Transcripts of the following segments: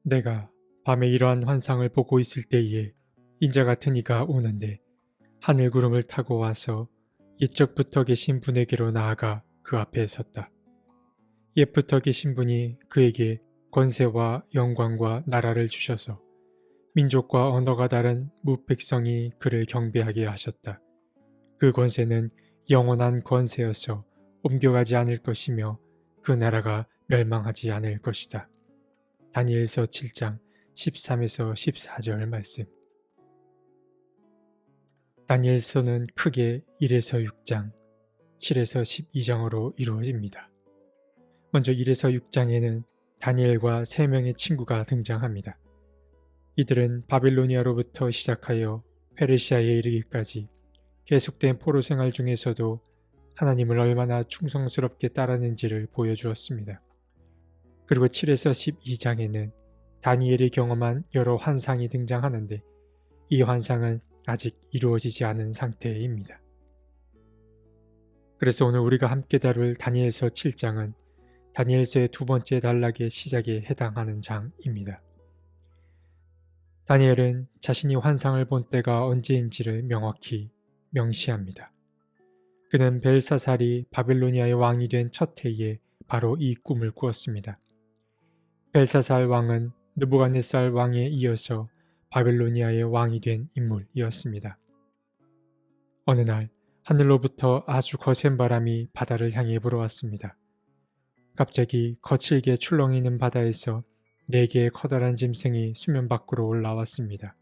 내가 밤에 이러한 환상을 보고 있을 때에 인자 같은 이가 오는데 하늘 구름을 타고 와서 옛적부터 계신 분에게로 나아가 그 앞에 섰다. 옛부터 계신 분이 그에게 권세와 영광과 나라를 주셔서 민족과 언어가 다른 무백성이 그를 경배하게 하셨다. 그 권세는 영원한 권세여서 옮겨가지 않을 것이며 그 나라가 멸망하지 않을 것이다. 다니엘서 7장 13에서 14절 말씀. 다니엘서는 크게 1에서 6장, 7에서 12장으로 이루어집니다. 먼저 1에서 6장에는 다니엘과 3명의 친구가 등장합니다. 이들은 바빌로니아로부터 시작하여 페르시아에 이르기까지 계속된 포로 생활 중에서도 하나님을 얼마나 충성스럽게 따랐는지를 보여주었습니다. 그리고 7에서 12장에는 다니엘이 경험한 여러 환상이 등장하는데 이 환상은 아직 이루어지지 않은 상태입니다. 그래서 오늘 우리가 함께 다룰 다니엘서 7장은 다니엘서의 두 번째 단락의 시작에 해당하는 장입니다. 다니엘은 자신이 환상을 본 때가 언제인지를 명확히 명시합니다. 그는 벨사살이 바빌로니아의 왕이 된 첫 해에 바로 이 꿈을 꾸었습니다. 벨사살 왕은 느부갓네살 왕에 이어서 바빌로니아의 왕이 된 인물이었습니다. 어느 날 하늘로부터 아주 거센 바람이 바다를 향해 불어왔습니다. 갑자기 거칠게 출렁이는 바다에서 4개의 커다란 짐승이 수면 밖으로 올라왔습니다.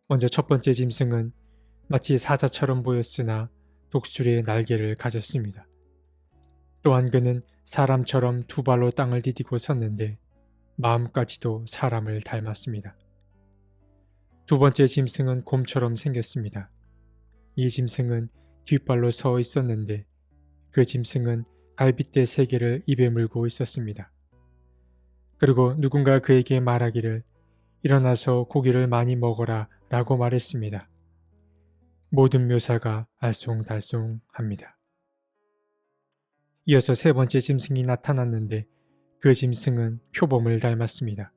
먼저 첫 번째 짐승은 마치 사자처럼 보였으나 독수리의 날개를 가졌습니다. 또한 그는 사람처럼 두 발로 땅을 디디고 섰는데 마음까지도 사람을 닮았습니다. 두 번째 짐승은 곰처럼 생겼습니다. 이 짐승은 뒷발로 서 있었는데 그 짐승은 갈빗대 3개를 입에 물고 있었습니다. 그리고 누군가 그에게 말하기를 일어나서 고기를 많이 먹어라 라고 말했습니다. 모든 묘사가 알쏭달쏭합니다. 이어서 세 번째 짐승이 나타났는데 그 짐승은 표범을 닮았습니다.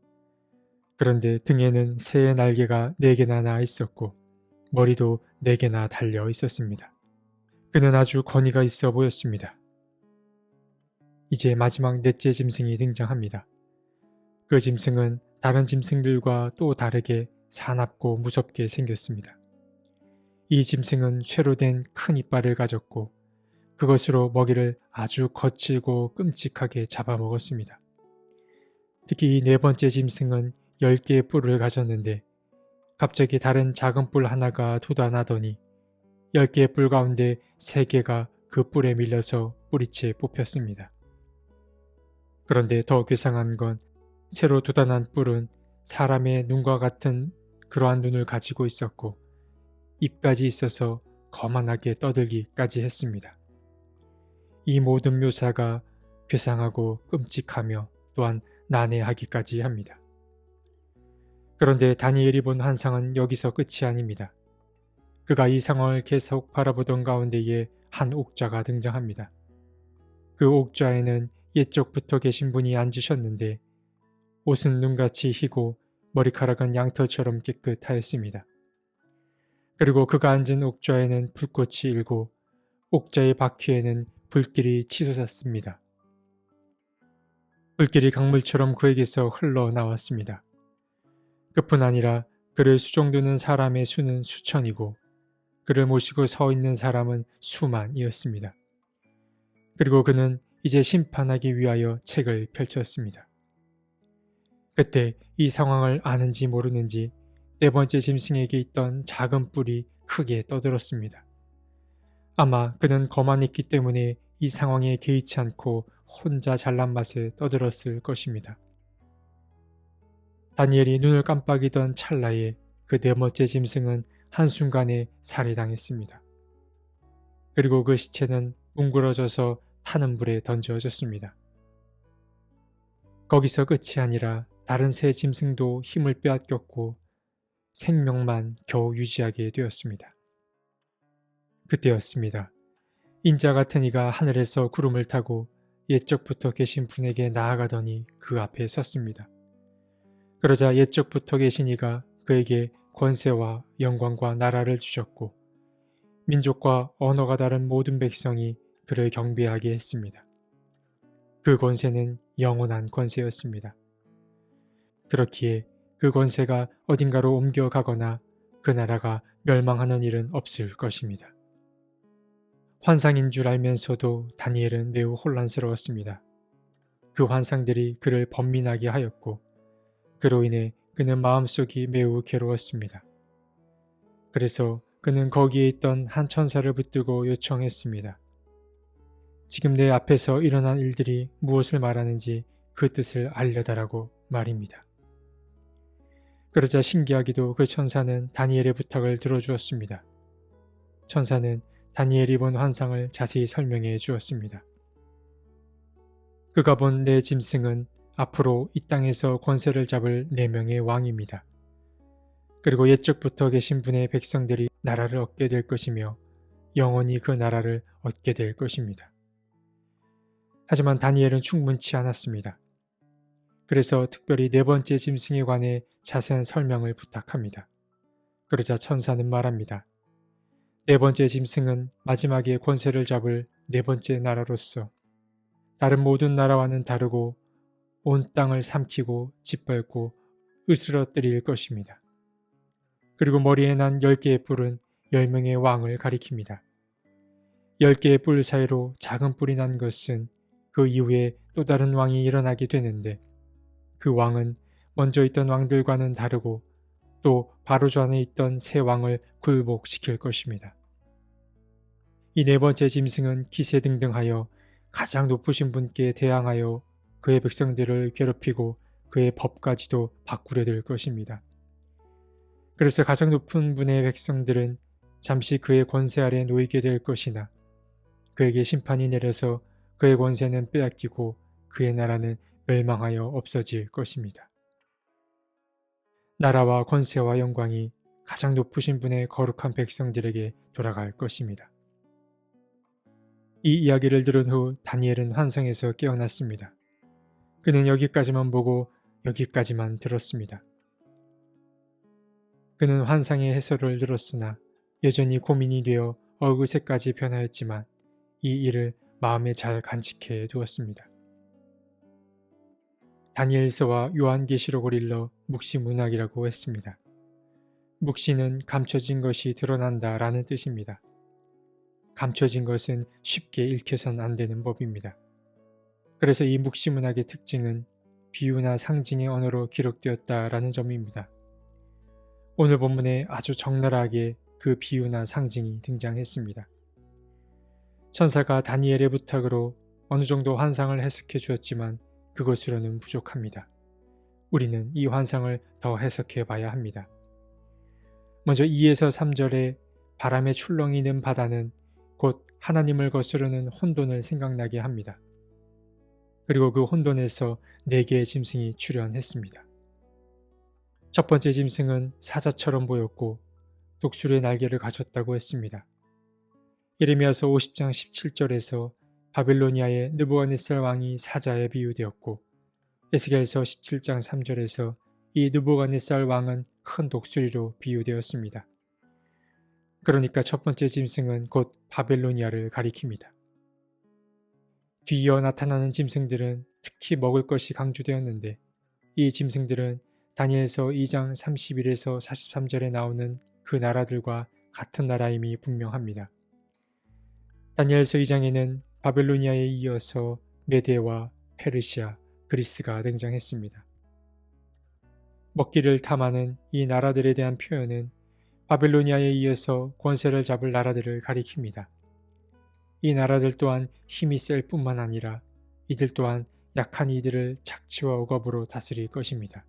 그런데 등에는 새의 날개가 4개나 나 있었고 머리도 4개나 달려 있었습니다. 그는 아주 권위가 있어 보였습니다. 이제 마지막 넷째 짐승이 등장합니다. 그 짐승은 다른 짐승들과 또 다르게 사납고 무섭게 생겼습니다. 이 짐승은 쇠로 된 큰 이빨을 가졌고 그것으로 먹이를 아주 거칠고 끔찍하게 잡아먹었습니다. 특히 이 네 번째 짐승은 10개의 뿔을 가졌는데 갑자기 다른 작은 뿔 하나가 돋아나더니 10개의 뿔 가운데 3개가 그 뿔에 밀려서 뿌리채 뽑혔습니다. 그런데 더 괴상한 건 새로 돋아난 뿔은 사람의 눈과 같은 그러한 눈을 가지고 있었고 입까지 있어서 거만하게 떠들기까지 했습니다. 이 모든 묘사가 괴상하고 끔찍하며 또한 난해하기까지 합니다. 그런데 다니엘이 본 환상은 여기서 끝이 아닙니다. 그가 이 상황을 계속 바라보던 가운데에 한 옥좌가 등장합니다. 그 옥좌에는 옛적부터 계신 분이 앉으셨는데 옷은 눈같이 희고 머리카락은 양털처럼 깨끗하였습니다. 그리고 그가 앉은 옥좌에는 불꽃이 일고 옥좌의 바퀴에는 불길이 치솟았습니다. 불길이 강물처럼 그에게서 흘러나왔습니다. 그뿐 아니라 그를 수종드는 사람의 수는 수천이고 그를 모시고 서 있는 사람은 수만이었습니다. 그리고 그는 이제 심판하기 위하여 책을 펼쳤습니다. 그때 이 상황을 아는지 모르는지 네 번째 짐승에게 있던 작은 뿔이 크게 떠들었습니다. 아마 그는 거만했기 때문에 이 상황에 개의치 않고 혼자 잘난 맛에 떠들었을 것입니다. 다니엘이 눈을 깜빡이던 찰나에 그 네 번째 짐승은 한순간에 살해당했습니다. 그리고 그 시체는 뭉그러져서 타는 불에 던져졌습니다. 거기서 끝이 아니라 다른 세 짐승도 힘을 빼앗겼고 생명만 겨우 유지하게 되었습니다. 그때였습니다. 인자 같은 이가 하늘에서 구름을 타고 옛적부터 계신 분에게 나아가더니 그 앞에 섰습니다. 그러자 옛적부터 계신 이가 그에게 권세와 영광과 나라를 주셨고 민족과 언어가 다른 모든 백성이 그를 경배하게 했습니다. 그 권세는 영원한 권세였습니다. 그렇기에 그 권세가 어딘가로 옮겨가거나 그 나라가 멸망하는 일은 없을 것입니다. 환상인 줄 알면서도 다니엘은 매우 혼란스러웠습니다. 그 환상들이 그를 번민하게 하였고 그로 인해 그는 마음속이 매우 괴로웠습니다. 그래서 그는 거기에 있던 한 천사를 붙들고 요청했습니다. 지금 내 앞에서 일어난 일들이 무엇을 말하는지 그 뜻을 알려달라고 말입니다. 그러자 신기하게도 그 천사는 다니엘의 부탁을 들어주었습니다. 천사는 다니엘이 본 환상을 자세히 설명해 주었습니다. 그가 본 네 짐승은 앞으로 이 땅에서 권세를 잡을 4명의 왕입니다. 그리고 옛적부터 계신 분의 백성들이 나라를 얻게 될 것이며 영원히 그 나라를 얻게 될 것입니다. 하지만 다니엘은 충분치 않았습니다. 그래서 특별히 4번째 짐승에 관해 자세한 설명을 부탁합니다. 그러자 천사는 말합니다. 4번째 짐승은 마지막에 권세를 잡을 4번째 나라로서 다른 모든 나라와는 다르고 온 땅을 삼키고 짓밟고 으스러뜨릴 것입니다. 그리고 머리에 난 10개의 뿔은 10명의 왕을 가리킵니다. 10개의 뿔 사이로 작은 뿔이 난 것은 그 이후에 또 다른 왕이 일어나게 되는데 그 왕은 먼저 있던 왕들과는 다르고 또 바로 전에 있던 새 왕을 굴복시킬 것입니다. 이 4번째 짐승은 기세등등하여 가장 높으신 분께 대항하여 그의 백성들을 괴롭히고 그의 법까지도 바꾸려 들 것입니다. 그래서 가장 높은 분의 백성들은 잠시 그의 권세 아래 놓이게 될 것이나 그에게 심판이 내려서 그의 권세는 빼앗기고 그의 나라는 멸망하여 없어질 것입니다. 나라와 권세와 영광이 가장 높으신 분의 거룩한 백성들에게 돌아갈 것입니다. 이 이야기를 들은 후 다니엘은 환상에서 깨어났습니다. 그는 여기까지만 보고 여기까지만 들었습니다. 그는 환상의 해설을 들었으나 여전히 고민이 되어 얼굴색까지 변하였지만 이 일을 마음에 잘 간직해 두었습니다. 다니엘서와 요한계시록을 일러 묵시문학이라고 했습니다. 묵시는 감춰진 것이 드러난다 라는 뜻입니다. 감춰진 것은 쉽게 읽혀선 안 되는 법입니다. 그래서 이 묵시문학의 특징은 비유나 상징의 언어로 기록되었다라는 점입니다. 오늘 본문에 아주 적나라하게 그 비유나 상징이 등장했습니다. 천사가 다니엘의 부탁으로 어느 정도 환상을 해석해 주었지만 그것으로는 부족합니다. 우리는 이 환상을 더 해석해 봐야 합니다. 먼저 2에서 3절에 바람에 출렁이는 바다는 곧 하나님을 거스르는 혼돈을 생각나게 합니다. 그리고 그 혼돈에서 4개의 짐승이 출현했습니다. 첫 번째 짐승은 사자처럼 보였고 독수리의 날개를 가졌다고 했습니다. 예레미야서 50장 17절에서 바빌로니아의 느부갓네살 왕이 사자에 비유되었고 에스겔서 17장 3절에서 이 느부갓네살 왕은 큰 독수리로 비유되었습니다. 그러니까 첫 번째 짐승은 곧 바벨로니아를 가리킵니다. 뒤이어 나타나는 짐승들은 특히 먹을 것이 강조되었는데 이 짐승들은 다니엘서 2장 31에서 43절에 나오는 그 나라들과 같은 나라임이 분명합니다. 다니엘서 2장에는 바벨로니아에 이어서 메데와 페르시아, 그리스가 등장했습니다. 먹기를 탐하는 이 나라들에 대한 표현은 바벨로니아에 이어서 권세를 잡을 나라들을 가리킵니다. 이 나라들 또한 힘이 셀 뿐만 아니라 이들 또한 약한 이들을 착취와 억압으로 다스릴 것입니다.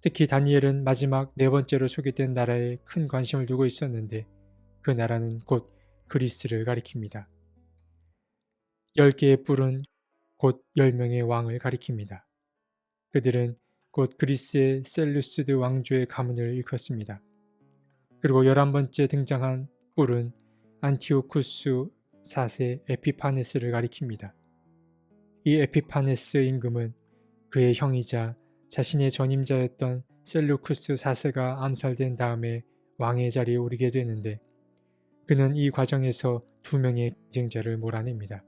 특히 다니엘은 마지막 4번째로 소개된 나라에 큰 관심을 두고 있었는데 그 나라는 곧 그리스를 가리킵니다. 10개의 뿔은 곧 10명의 왕을 가리킵니다. 그들은 곧 그리스의 셀루시드 왕조의 가문을 일컫습니다. 그리고 11번째 등장한 뿔은 안티오쿠스 4세 에피파네스를 가리킵니다. 이 에피파네스 임금은 그의 형이자 자신의 전임자였던 셀루쿠스 4세가 암살된 다음에 왕의 자리에 오르게 되는데 그는 이 과정에서 2명의 경쟁자를 몰아냅니다.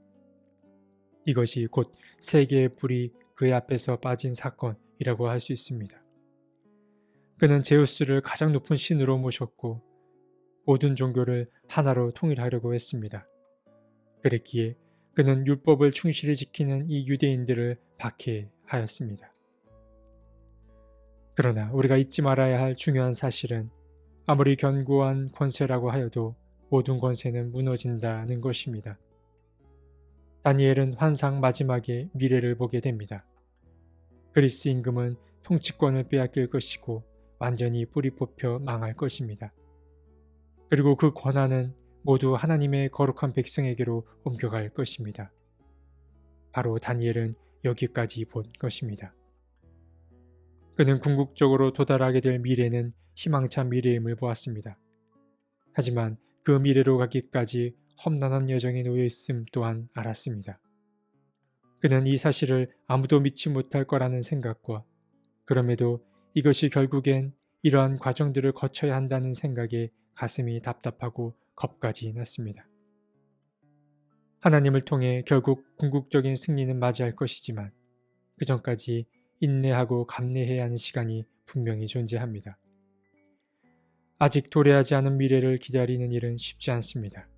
이것이 곧 세계의 불이 그의 앞에서 빠진 사건이라고 할 수 있습니다. 그는 제우스를 가장 높은 신으로 모셨고 모든 종교를 하나로 통일하려고 했습니다. 그랬기에 그는 율법을 충실히 지키는 이 유대인들을 박해하였습니다. 그러나 우리가 잊지 말아야 할 중요한 사실은 아무리 견고한 권세라고 하여도 모든 권세는 무너진다는 것입니다. 다니엘은 환상 마지막에 미래를 보게 됩니다. 그리스 임금은 통치권을 빼앗길 것이고 완전히 뿌리 뽑혀 망할 것입니다. 그리고 그 권한은 모두 하나님의 거룩한 백성에게로 옮겨갈 것입니다. 바로 다니엘은 여기까지 본 것입니다. 그는 궁극적으로 도달하게 될 미래는 희망찬 미래임을 보았습니다. 하지만 그 미래로 가기까지 험난한 여정에 놓여 있음 또한 알았습니다. 그는 이 사실을 아무도 믿지 못할 거라는 생각과 그럼에도 이것이 결국엔 이러한 과정들을 거쳐야 한다는 생각에 가슴이 답답하고 겁까지 났습니다. 하나님을 통해 결국 궁극적인 승리는 맞이할 것이지만 그 전까지 인내하고 감내해야 하는 시간이 분명히 존재합니다. 아직 도래하지 않은 미래를 기다리는 일은 쉽지 않습니다.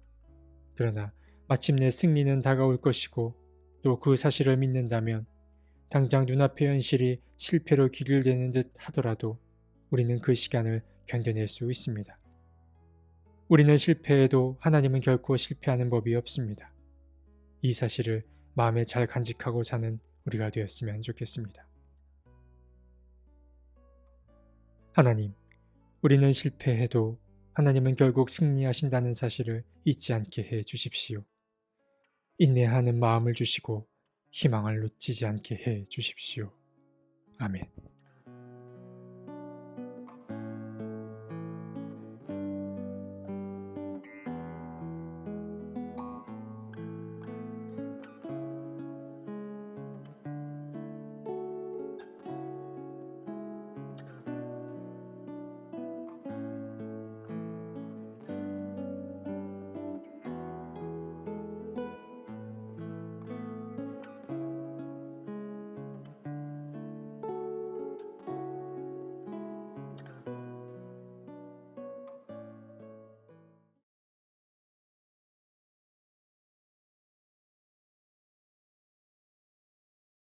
그러나 마침내 승리는 다가올 것이고 또 그 사실을 믿는다면 당장 눈앞의 현실이 실패로 귀결되는 듯 하더라도 우리는 그 시간을 견뎌낼 수 있습니다. 우리는 실패해도 하나님은 결코 실패하는 법이 없습니다. 이 사실을 마음에 잘 간직하고 사는 우리가 되었으면 좋겠습니다. 하나님, 우리는 실패해도 하나님은 결국 승리하신다는 사실을 잊지 않게 해 주십시오. 인내하는 마음을 주시고 희망을 놓치지 않게 해 주십시오. 아멘.